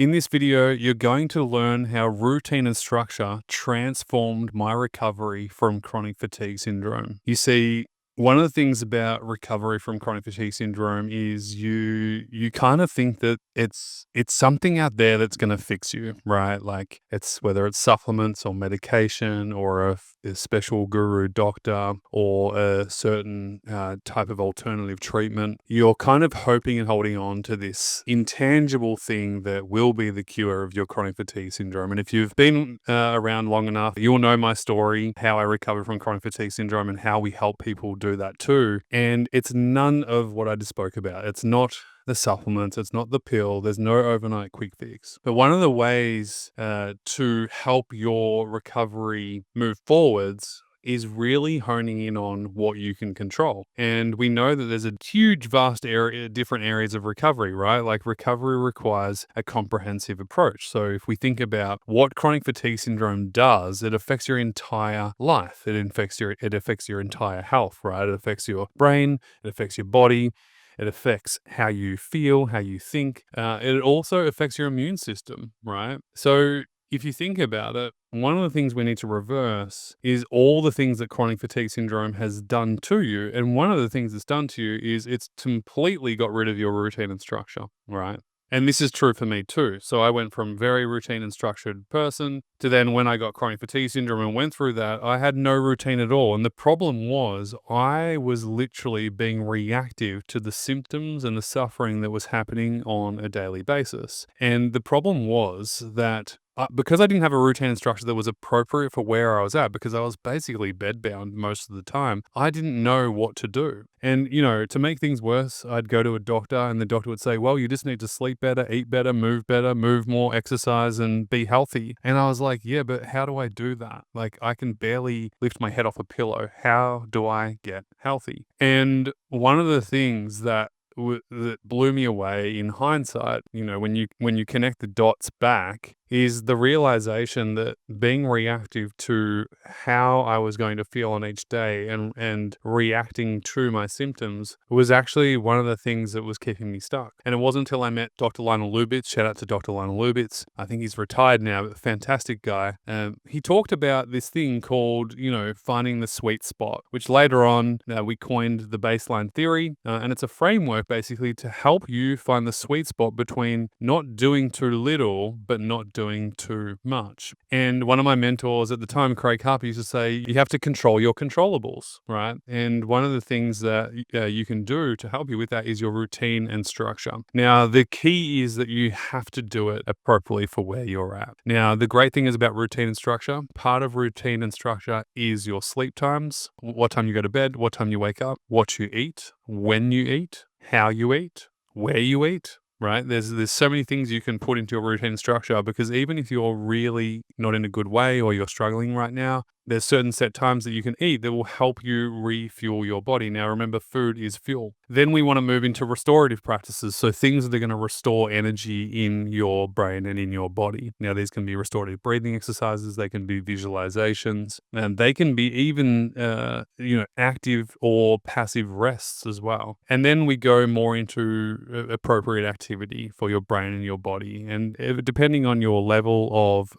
In this video, you're going to learn how routine and structure transformed my recovery from chronic fatigue syndrome. You see, one of the things about recovery from chronic fatigue syndrome is you kind of think that it's something out there that's going to fix you, right? Like it's whether it's supplements or medication or a special guru doctor or a certain type of alternative treatment. You're kind of hoping and holding on to this intangible thing that will be the cure of your chronic fatigue syndrome. And if you've been around long enough, you'll know my story, how I recovered from chronic fatigue syndrome and how we help people do that too. And it's none of what I just spoke about. It's not the supplements, it's not the pill, there's no overnight quick fix. But one of the ways to help your recovery move forwards is really honing in on what you can control. And we know that there's a huge, vast area, different areas of recovery, right? Like recovery requires a comprehensive approach. So if we think about what chronic fatigue syndrome does, it affects your entire life. It affects your entire health, right? It affects your brain, it affects your body. It affects how you feel, how you think. It also affects your immune system, right? So if you think about it, one of the things we need to reverse is all the things that chronic fatigue syndrome has done to you. And one of the things it's done to you is it's completely got rid of your routine and structure, right? And this is true for me too. So I went from very routine and structured person to then when I got chronic fatigue syndrome and went through that, I had no routine at all. And the problem was I was literally being reactive to the symptoms and the suffering that was happening on a daily basis. And the problem was that because I didn't have a routine and structure that was appropriate for where I was at, because I was basically bedbound most of the time, I didn't know what to do. And, to make things worse, I'd go to a doctor and the doctor would say, well, you just need to sleep better, eat better, move more, exercise, and be healthy. And I was like, yeah, but how do I do that? Like, I can barely lift my head off a pillow. How do I get healthy? And one of the things that blew me away in hindsight, when you connect the dots back, is the realization that being reactive to how I was going to feel on each day and reacting to my symptoms was actually one of the things that was keeping me stuck. And it wasn't until I met Dr. Lionel Lubitz, shout out to Dr. Lionel Lubitz, I think he's retired now, but a fantastic guy. He talked about this thing called, finding the sweet spot, which later on we coined the baseline theory. And it's a framework basically to help you find the sweet spot between not doing too little, but not doing too much. And one of my mentors at the time, Craig Harper, used to say, you have to control your controllables, right? And one of the things that you can do to help you with that is your routine and structure. Now, the key is that you have to do it appropriately for where you're at. Now, the great thing is about routine and structure, part of routine and structure is your sleep times, what time you go to bed, what time you wake up, what you eat, when you eat, how you eat, where you eat. Right? There's so many things you can put into your routine structure, because even if you're really not in a good way or you're struggling right now, there's certain set times that you can eat that will help you refuel your body. Now, remember, food is fuel. Then we want to move into restorative practices. So things that are going to restore energy in your brain and in your body. Now, these can be restorative breathing exercises. They can be visualizations, and they can be even, active or passive rests as well. And then we go more into appropriate activity for your brain and your body. And depending on your level of,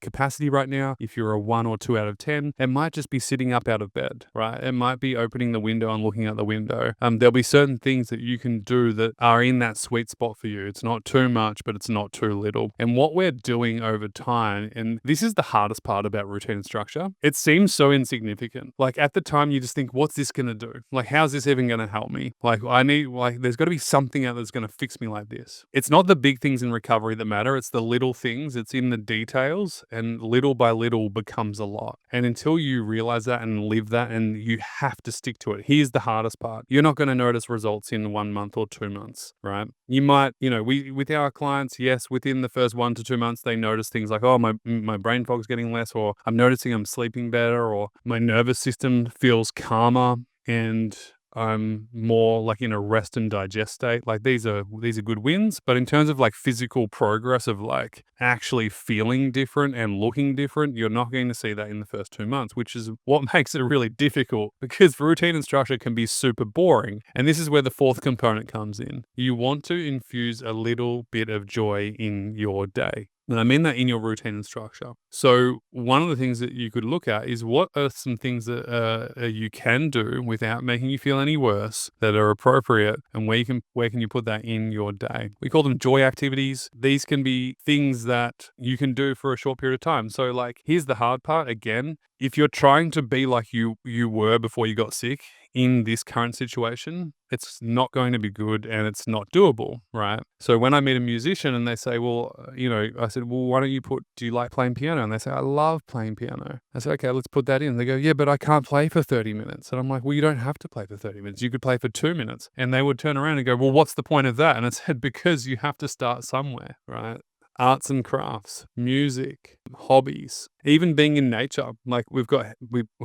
capacity right now, if you're a 1 or 2 out of 10, it might just be sitting up out of bed, right? It might be opening the window and looking out the window. There'll be certain things that you can do that are in that sweet spot for you. It's not too much, but it's not too little. And what we're doing over time, and this is the hardest part about routine and structure, it seems so insignificant. Like at the time, you just think, what's this going to do? Like, how's this even going to help me? Like, there's got to be something out that's going to fix me like this. It's not the big things in recovery that matter. It's the little things. It's in the details, and little by little becomes a lot. And until you realize that and live that, and you have to stick to it, here's the hardest part. You're not going to notice results in 1 month or 2 months, right? You might, with our clients, yes, within the first 1 to 2 months, they notice things like, oh, my brain fog's getting less, or I'm noticing I'm sleeping better, or my nervous system feels calmer. And I'm more like in a rest and digest state. Like these are good wins, but in terms of like physical progress of like actually feeling different and looking different, you're not going to see that in the first 2 months, which is what makes it really difficult because routine and structure can be super boring. And this is where the fourth component comes in. You want to infuse a little bit of joy in your day. And I mean that in your routine and structure. So one of the things that you could look at is what are some things that you can do without making you feel any worse that are appropriate, and where can you put that in your day? We call them joy activities. These can be things that you can do for a short period of time. So like, here's the hard part again. If you're trying to be like you were before you got sick in this current situation, it's not going to be good and it's not doable, right? So when I meet a musician and they say, well, I said, well, why don't do you like playing piano? And they say, I love playing piano. I said, okay, let's put that in. They go, yeah, but I can't play for 30 minutes. And I'm like, well, you don't have to play for 30 minutes. You could play for 2 minutes. And they would turn around and go, well, what's the point of that? And I said, because you have to start somewhere, right? Arts and crafts, music, hobbies, even being in nature. Like we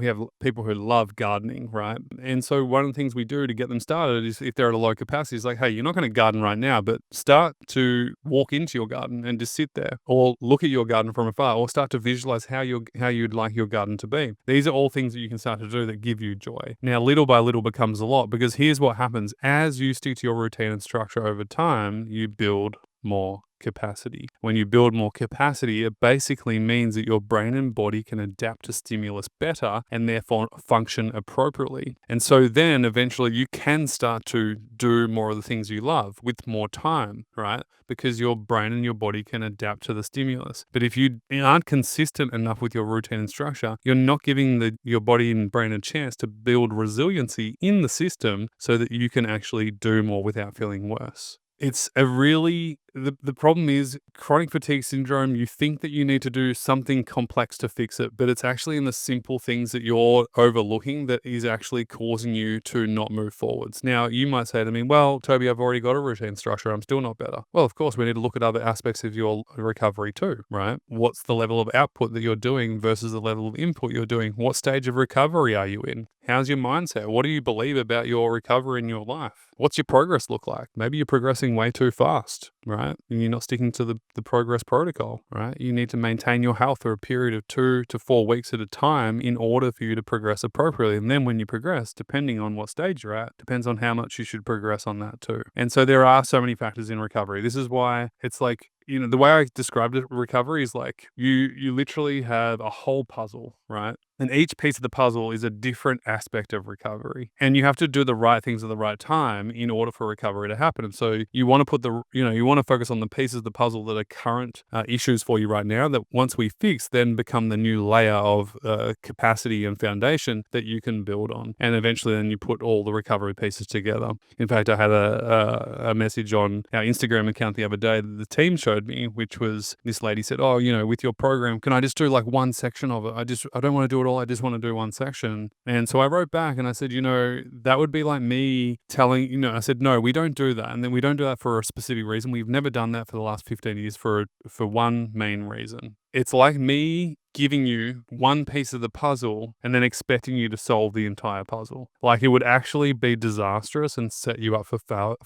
have people who love gardening, right? And so one of the things we do to get them started is, if they're at a low capacity, is like, hey, you're not going to garden right now, but start to walk into your garden and just sit there, or look at your garden from afar, or start to visualize how you'd like your garden to be. These are all things that you can start to do that give you joy. Now, little by little becomes a lot, because here's what happens. As you stick to your routine and structure over time, you build more capacity. When you build more capacity, it basically means that your brain and body can adapt to stimulus better and therefore function appropriately. And so then eventually you can start to do more of the things you love with more time, right? Because your brain and your body can adapt to the stimulus. But if you aren't consistent enough with your routine and structure, you're not giving your body and brain a chance to build resiliency in the system so that you can actually do more without feeling worse. It's a really the problem is chronic fatigue syndrome. You think that you need to do something complex to fix it, but it's actually in the simple things that you're overlooking that is actually causing you to not move forwards. Now, you might say to me, well, Toby, I've already got a routine structure. I'm still not better. Well, of course, we need to look at other aspects of your recovery too, right? What's the level of output that you're doing versus the level of input you're doing? What stage of recovery are you in? How's your mindset? What do you believe about your recovery in your life? What's your progress look like? Maybe you're progressing way too fast, right? And you're not sticking to the progress protocol, right? You need to maintain your health for a period of 2 to 4 weeks at a time in order for you to progress appropriately. And then when you progress, depending on what stage you're at, depends on how much you should progress on that too. And so there are so many factors in recovery. This is why it's like, the way I described it, recovery is like you literally have a whole puzzle, right? And each piece of the puzzle is a different aspect of recovery. And you have to do the right things at the right time in order for recovery to happen. And so you want to you want to focus on the pieces of the puzzle that are current issues for you right now, that once we fix, then become the new layer of capacity and foundation that you can build on. And eventually then you put all the recovery pieces together. In fact, I had a message on our Instagram account the other day that the team showed me, which was this lady said, oh, with your program, can I just do like one section of it? I don't want to do it all. I just want to do one section. And so I wrote back and I said, that would be like me telling, I said, no, we don't do that. And then we don't do that for a specific reason. We've never done that for the last 15 years for one main reason. It's like me giving you one piece of the puzzle and then expecting you to solve the entire puzzle. Like, it would actually be disastrous and set you up for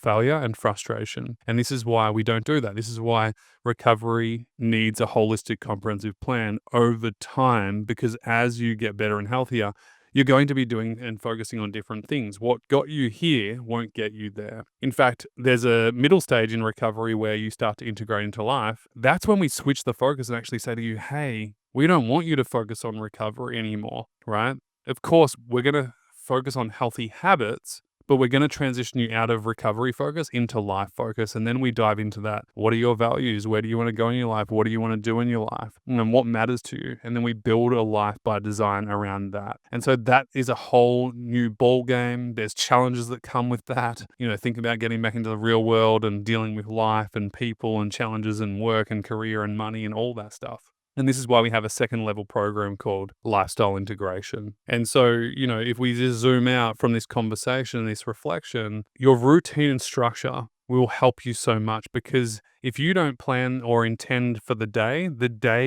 failure and frustration. And this is why we don't do that. This is why recovery needs a holistic, comprehensive plan over time, because as you get better and healthier, you're going to be doing and focusing on different things. What got you here won't get you there. In fact, there's a middle stage in recovery where you start to integrate into life. That's when we switch the focus and actually say to you, hey, we don't want you to focus on recovery anymore, right? Of course, we're going to focus on healthy habits, but we're going to transition you out of recovery focus into life focus. And then we dive into that. What are your values? Where do you want to go in your life? What do you want to do in your life? And what matters to you? And then we build a life by design around that. And so that is a whole new ball game. There's challenges that come with that. Think about getting back into the real world and dealing with life and people and challenges and work and career and money and all that stuff. And this is why we have a second level program called Lifestyle Integration. And so, if we just zoom out from this conversation, this reflection, your routine and structure will help you so much, because if you don't plan or intend for the day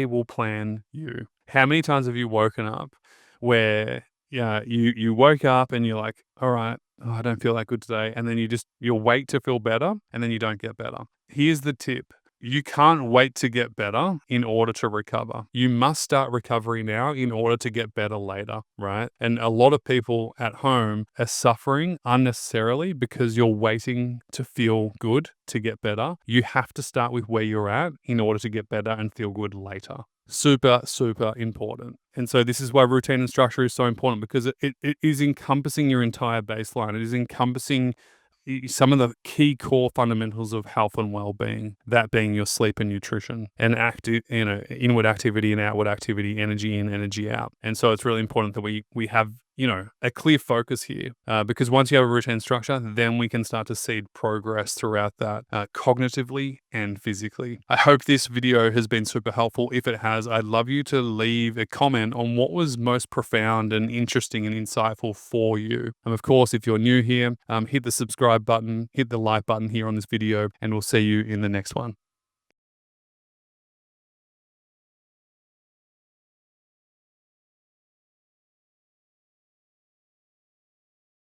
will plan you. How many times have you woken up where you woke up and you're like, all right, "Oh, I don't feel that good today." And then you'll wait to feel better and then you don't get better. Here's the tip. You can't wait to get better in order to recover. You must start recovery now in order to get better later, right? And a lot of people at home are suffering unnecessarily because you're waiting to feel good to get better. You have to start with where you're at in order to get better and feel good later. Super, super important. And so this is why routine and structure is so important, because it is encompassing your entire baseline. It is encompassing some of the key core fundamentals of health and well-being, that being your sleep and nutrition, and inward activity and outward activity, energy in, energy out. And so it's really important that we have a clear focus here, because once you have a routine structure, then we can start to see progress throughout that, cognitively and physically. I hope this video has been super helpful. If it has, I'd love you to leave a comment on what was most profound and interesting and insightful for you. And of course, if you're new here, hit the subscribe button, hit the like button here on this video, and we'll see you in the next one.